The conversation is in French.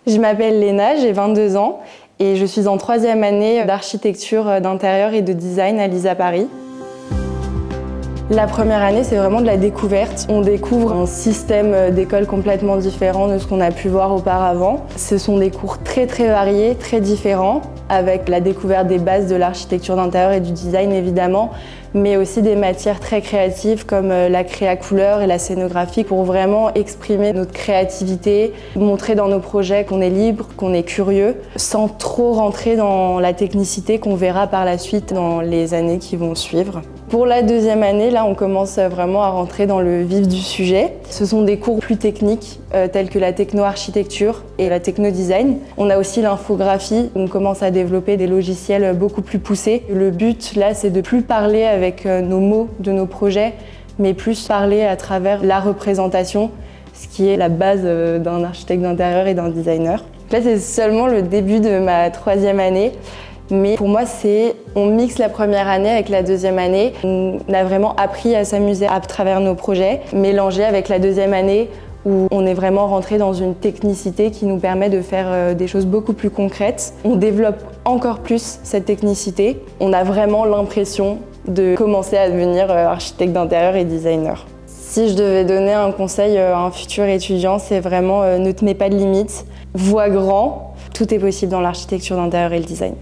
Je m'appelle Léna, j'ai 22 ans et je suis en 3e année d'architecture d'intérieur et de design à l'ISA Paris. La première année, c'est vraiment de la découverte. On découvre un système d'école complètement différent de ce qu'on a pu voir auparavant. Ce sont des cours très variés, très différents, avec la découverte des bases de l'architecture d'intérieur et du design évidemment, mais aussi des matières très créatives comme la créa couleur et la scénographie pour vraiment exprimer notre créativité, montrer dans nos projets qu'on est libre, qu'on est curieux, sans trop rentrer dans la technicité qu'on verra par la suite dans les années qui vont suivre. Pour la 2e année, là, on commence vraiment à rentrer dans le vif du sujet. Ce sont des cours plus techniques, tels que la techno-architecture et la techno-design. On a aussi l'infographie, on commence à développer des logiciels beaucoup plus poussés. Le but, là, c'est de plus parler avec nos mots de nos projets, mais plus parler à travers la représentation, ce qui est la base d'un architecte d'intérieur et d'un designer. Là, c'est seulement le début de ma 3e année. Mais pour moi, on mixe la première année avec la 2e année. On a vraiment appris à s'amuser à travers nos projets, mélangé avec la 2e année où on est vraiment rentré dans une technicité qui nous permet de faire des choses beaucoup plus concrètes. On développe encore plus cette technicité. On a vraiment l'impression de commencer à devenir architecte d'intérieur et designer. Si je devais donner un conseil à un futur étudiant, c'est vraiment ne te mets pas de limites, vois grand. Tout est possible dans l'architecture d'intérieur et le design.